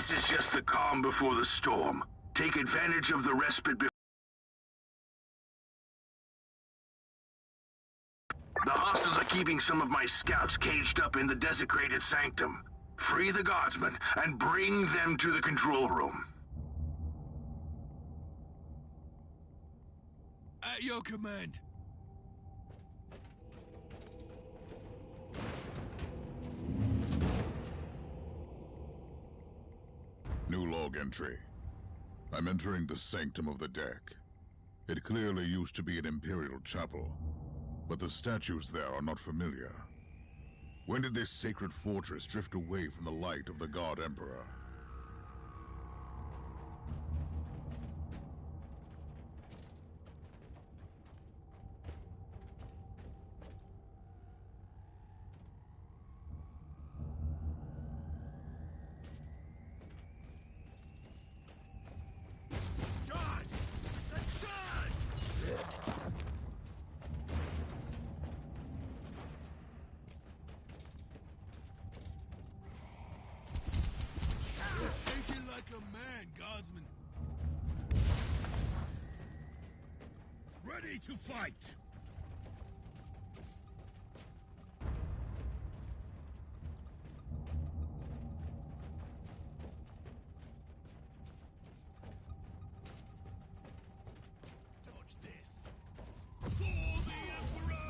This is just the calm before the storm. Take advantage of the respite before... The hostiles are keeping some of my scouts caged up in the desecrated sanctum. Free the guardsmen and bring them to the control room. At your command. New log entry. I'm entering the sanctum of the deck. It clearly used to be an imperial chapel, but the statues there are not familiar. When did this sacred fortress drift away from the light of the God Emperor? Ready to fight! Dodge this! For the Emperor!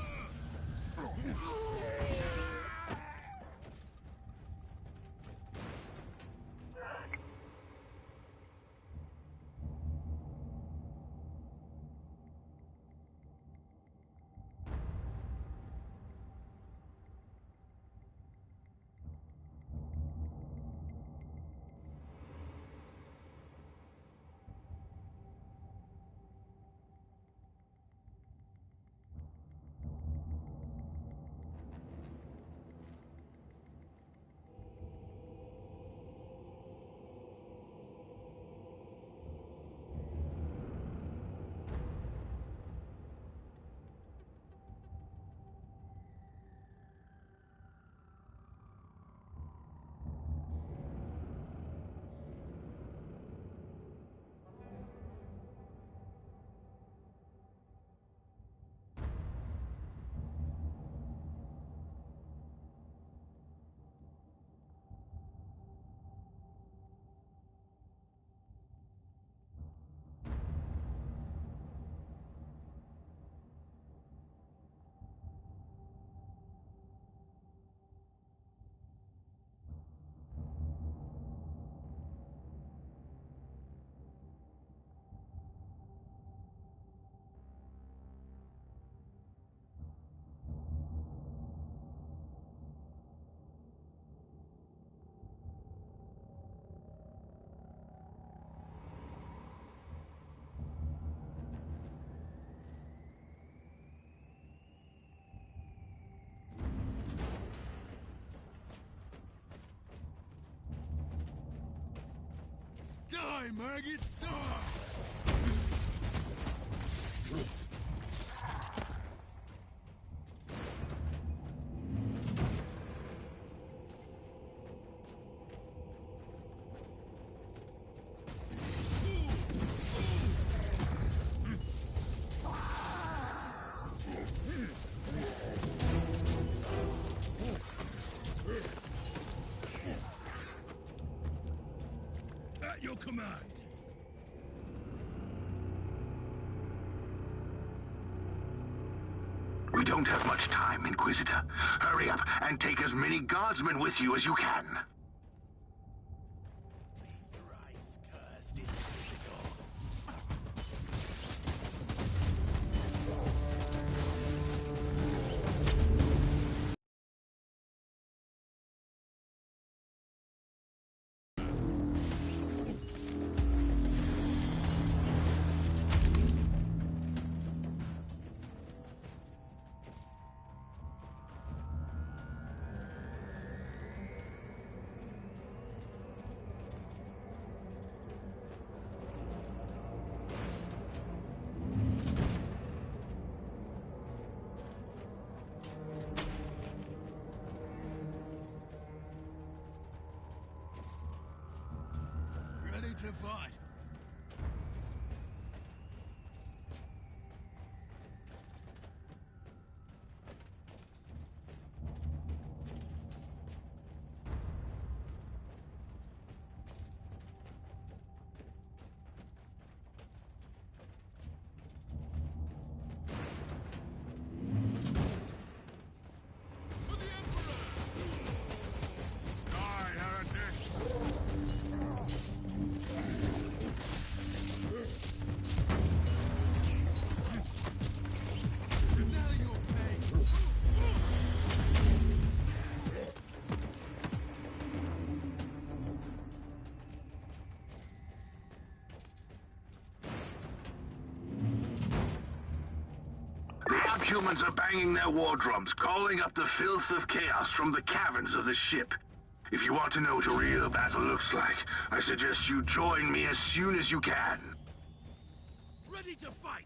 Die, maggots, die! At your command. We don't have much time, Inquisitor. Hurry up and take as many guardsmen with you as you can. to fight. Humans are banging their war drums, calling up the filth of chaos from the caverns of the ship. If you want to know what a real battle looks like, I suggest you join me as soon as you can. Ready to fight!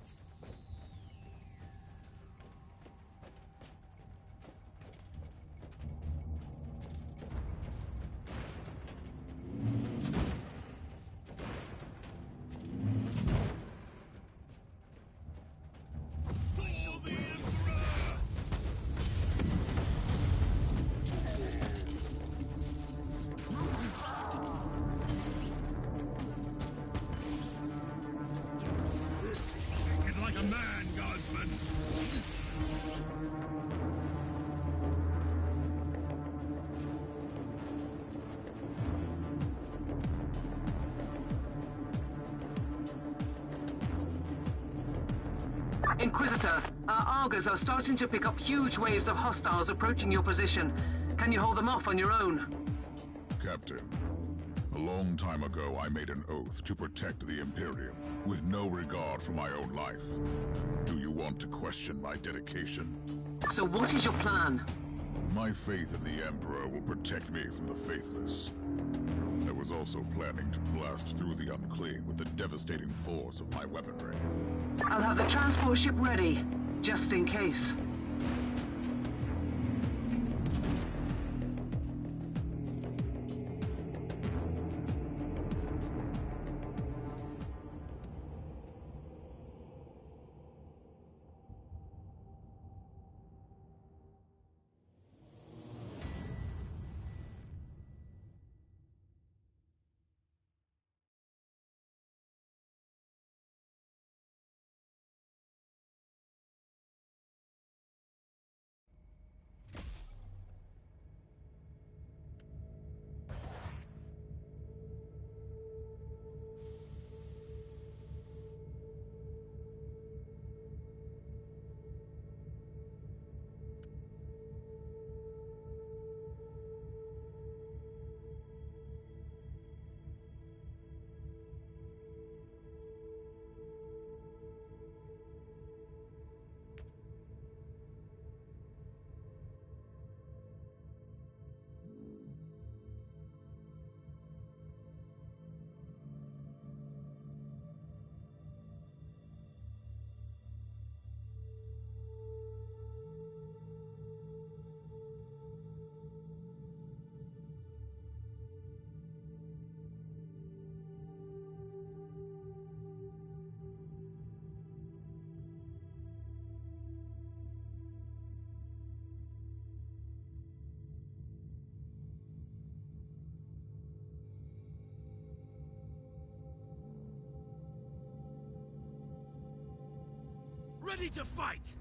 Inquisitor, our Argos are starting to pick up huge waves of hostiles approaching your position. Can you hold them off on your own? Captain, a long time ago I made an oath to protect the Imperium, with no regard for my own life. Do you want to question my dedication? So what is your plan? My faith in the Emperor will protect me from the faithless. I was also planning to blast through the unclean with the devastating force of my weaponry. I'll have the transport ship ready, just in case. Ready to fight!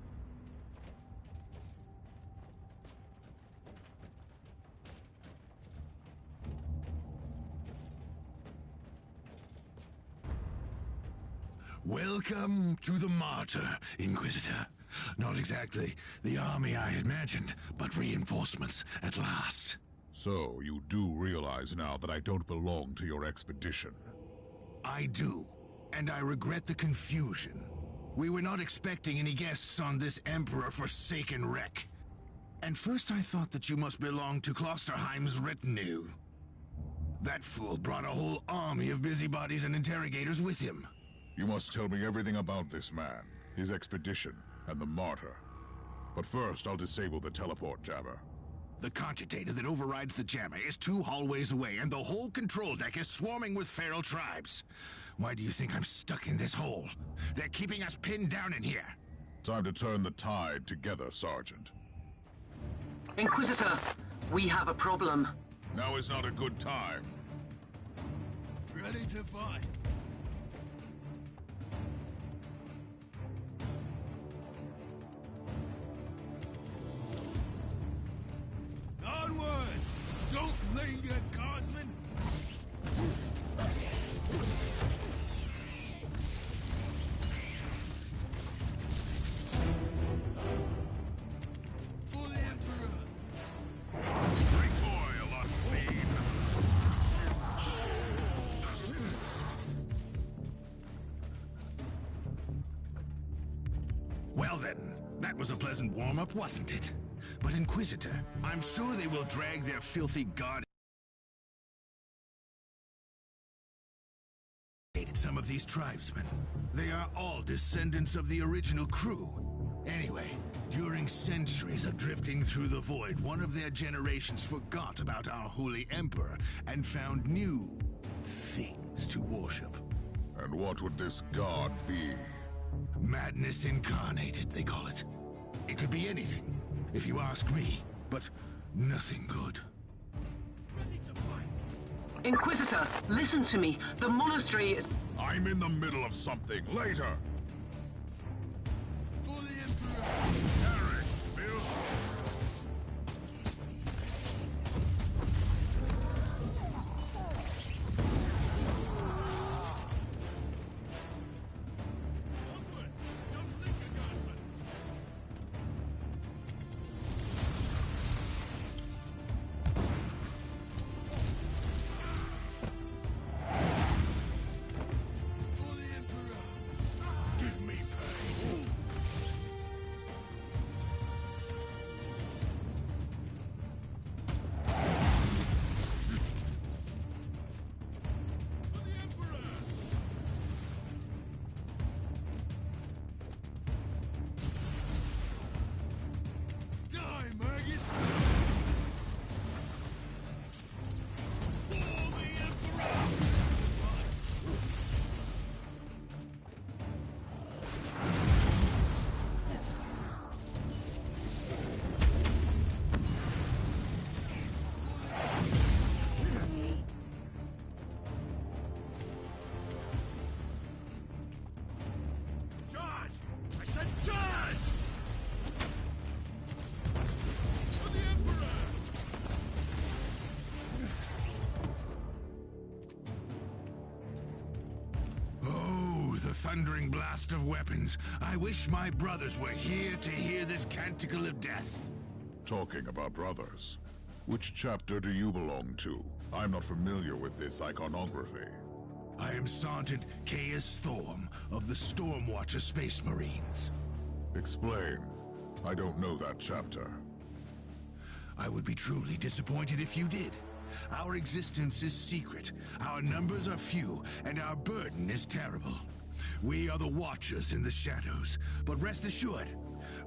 Welcome to the Martyr, Inquisitor. Not exactly the army I imagined, but reinforcements at last. So, you do realize now that I don't belong to your expedition? I do, and I regret the confusion. We were not expecting any guests on this Emperor-forsaken wreck. And first I thought that you must belong to Klosterheim's retinue. That fool brought a whole army of busybodies and interrogators with him. You must tell me everything about this man, his expedition, and the Martyr. But first, I'll disable the teleport jammer. The cogitator that overrides the jammer is 2 hallways away, and the whole control deck is swarming with feral tribes. Why do you think I'm stuck in this hole? They're keeping us pinned down in here. Time to turn the tide together, Sergeant. Inquisitor, we have a problem. Now is not a good time. Ready to fight. Onwards! Don't linger, guardsmen! For the Emperor! Recoil on beam! Well then, that was a pleasant warm-up, wasn't it? But Inquisitor, I'm sure they will drag their filthy god some of these tribesmen. They are all descendants of the original crew. Anyway, during centuries of drifting through the void, one of their generations forgot about our holy emperor and found new things to worship. And what would this god be? Madness incarnated, they call it. It could be anything, if you ask me, but nothing good. Ready to fight. Inquisitor, listen to me. The monastery is... I'm in the middle of something. Later! For the Emperor! Eric, Bill! Onwards! Don't linger, guardsmen! For the Emperor! Give me pain. For the Emperor! Die, maggots! For the Emperor! Charge! I said charge! For the Emperor! Oh, the thundering blast of weapons. I wish my brothers were here to hear this canticle of death. Talking about brothers, which chapter do you belong to? I'm not familiar with this iconography. I am Sergeant Caius Thorm of the Stormwatcher Space Marines. Explain. I don't know that chapter. I would be truly disappointed if you did. Our existence is secret, our numbers are few, and our burden is terrible. We are the Watchers in the shadows, but rest assured,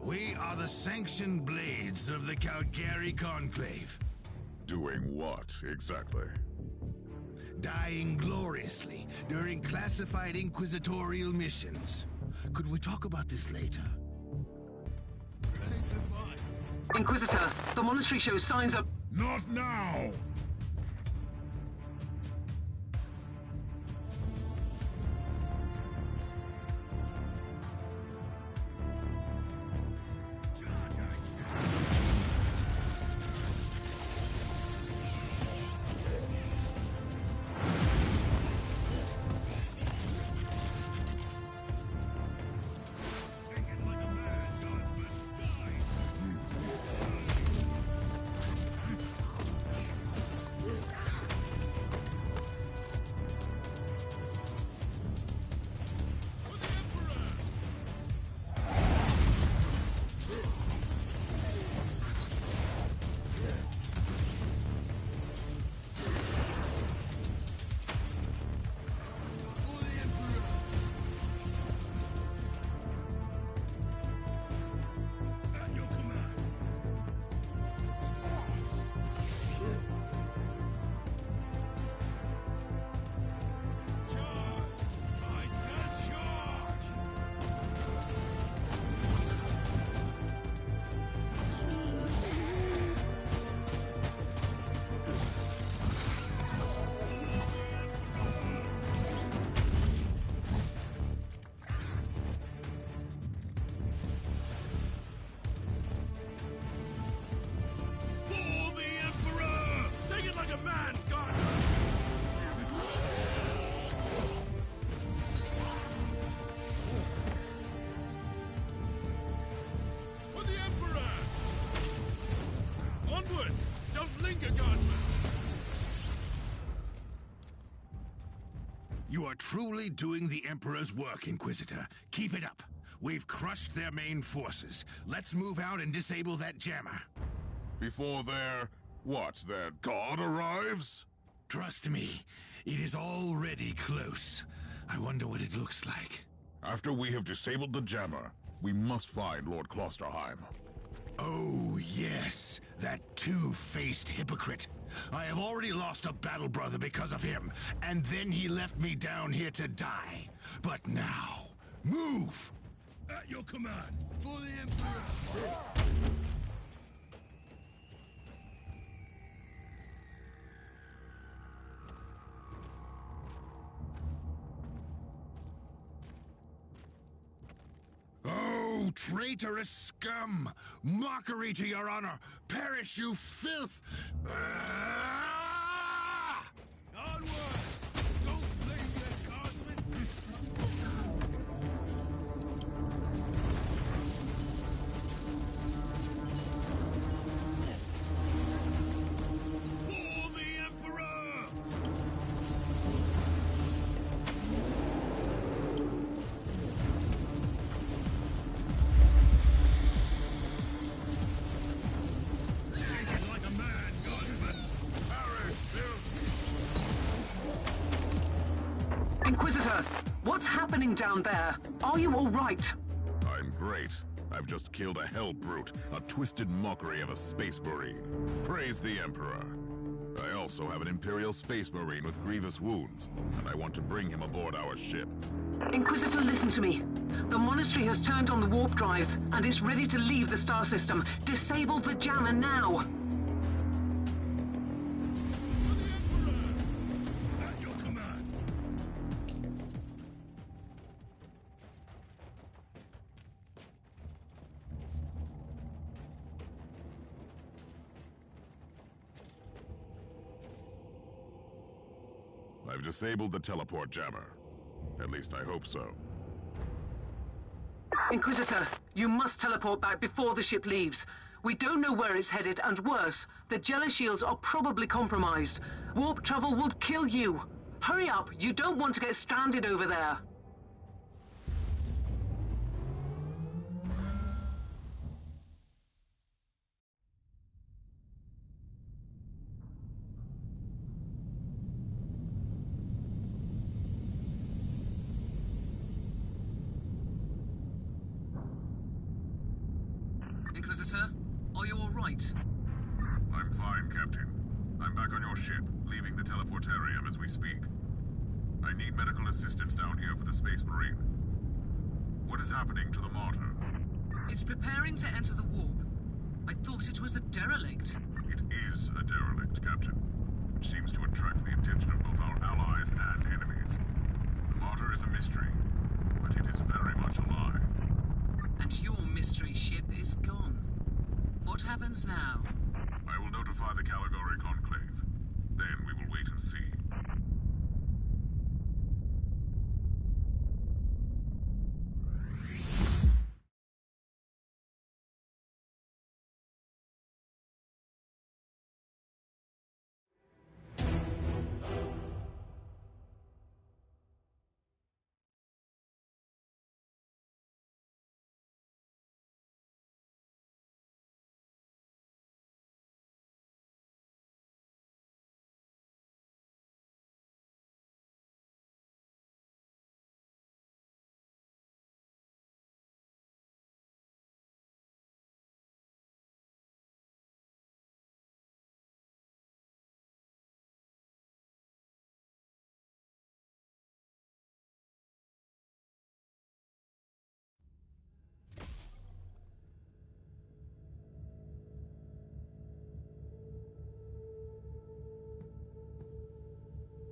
we are the sanctioned blades of the Calgary Conclave. Doing what, exactly? Dying gloriously during classified inquisitorial missions. Could we talk about this later? Ready to fight! Inquisitor, the monastery shows signs of... Not now! Thinking like a man, guardsmen! Die! You're truly doing the Emperor's work, Inquisitor. Keep it up. We've crushed their main forces. Let's move out and disable that jammer. Before their god arrives? Trust me, it is already close. I wonder what it looks like. After we have disabled the jammer, we must find Lord Klosterheim. Oh, yes, that two-faced hypocrite. I have already lost a battle brother because of him, and then he left me down here to die. But now, move! At your command, for the Emperor! Oh, traitorous scum! Mockery to your honor! Perish, you filth! Ah! Onwards! Don't blame your guardsmen! For the Emperor! Take it like a man, guardsman! Harry, Inquisitor, what's happening down there? Are you all right? I'm great. I've just killed a hell brute, a twisted mockery of a space marine. Praise the Emperor. I also have an Imperial space marine with grievous wounds, and I want to bring him aboard our ship. Inquisitor, listen to me. The monastery has turned on the warp drives, and is ready to leave the star system. Disable the jammer now! at your command! I've disabled the teleport jammer. At least I hope so. Inquisitor, you must teleport back before the ship leaves. We don't know where it's headed, and worse, the Jella shields are probably compromised. Warp travel would kill you. Hurry up, you don't want to get stranded over there. Inquisitor, are you all right? I'm fine, Captain. I'm back on your ship, leaving the teleportarium as we speak. I need medical assistance down here for the Space Marine. What is happening to the Martyr? It's preparing to enter the warp. I thought it was a derelict. It is a derelict, Captain, which seems to attract the attention of both our allies and enemies. The Martyr is a mystery, but it is very much alive. And your mystery ship is gone. What happens now? I will notify the Caligari Conclave. Then we will wait and see.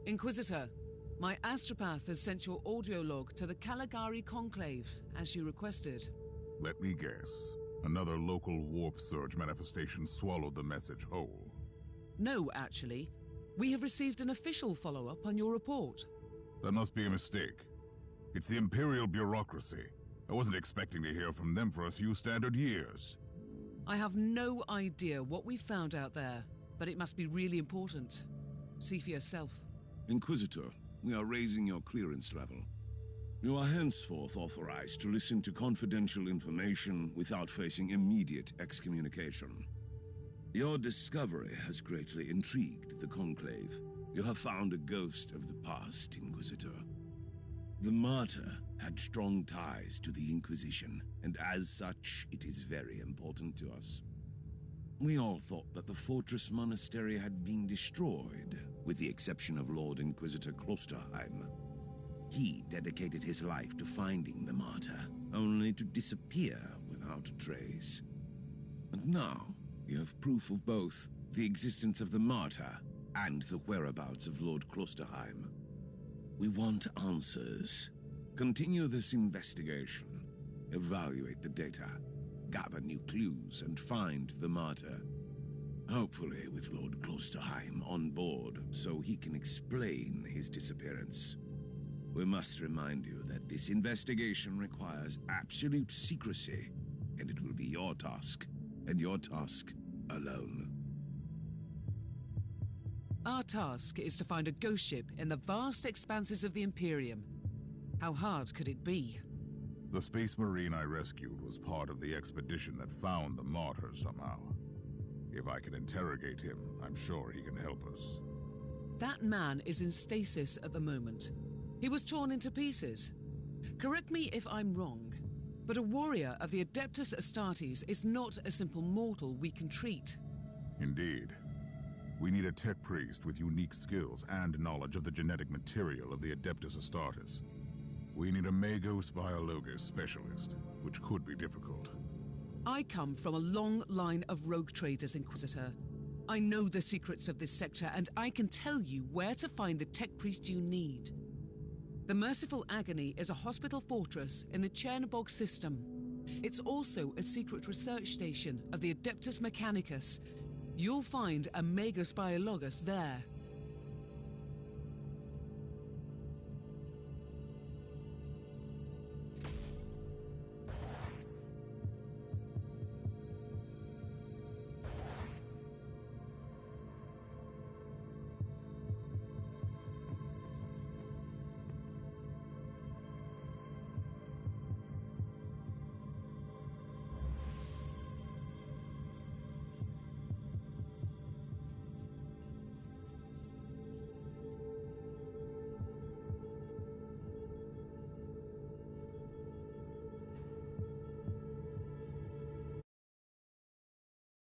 Inquisitor, my astropath has sent your audio log to the Caligari Conclave, as you requested. Let me guess. Another local warp surge manifestation swallowed the message whole. No, actually. We have received an official follow-up on your report. That must be a mistake. It's the Imperial bureaucracy. I wasn't expecting to hear from them for a few standard years. I have no idea what we found out there, but it must be really important. See for yourself. Inquisitor, we are raising your clearance level. You are henceforth authorized to listen to confidential information without facing immediate excommunication. Your discovery has greatly intrigued the Conclave. You have found a ghost of the past, Inquisitor. The Martyr had strong ties to the Inquisition, and as such, it is very important to us. We all thought that the Fortress Monastery had been destroyed, with the exception of Lord Inquisitor Klosterheim. He dedicated his life to finding the Martyr, only to disappear without a trace. And now, we have proof of both the existence of the Martyr and the whereabouts of Lord Klosterheim. We want answers. Continue this investigation. Evaluate the data. Gather new clues and find the Martyr. Hopefully with Lord Klosterheim on board so he can explain his disappearance. We must remind you that this investigation requires absolute secrecy, and it will be your task, and your task alone. Our task is to find a ghost ship in the vast expanses of the Imperium. How hard could it be? The Space Marine I rescued was part of the expedition that found the Martyr somehow. If I can interrogate him, I'm sure he can help us. That man is in stasis at the moment. He was torn into pieces. Correct me if I'm wrong, but a warrior of the Adeptus Astartes is not a simple mortal we can treat. Indeed. We need a tech priest with unique skills and knowledge of the genetic material of the Adeptus Astartes. We need a Magos Biologos specialist, which could be difficult. I come from a long line of rogue traders, Inquisitor. I know the secrets of this sector, and I can tell you where to find the tech priest you need. The Merciful Agony is a hospital fortress in the Chernobog system. It's also a secret research station of the Adeptus Mechanicus. You'll find a Magos Biologos there.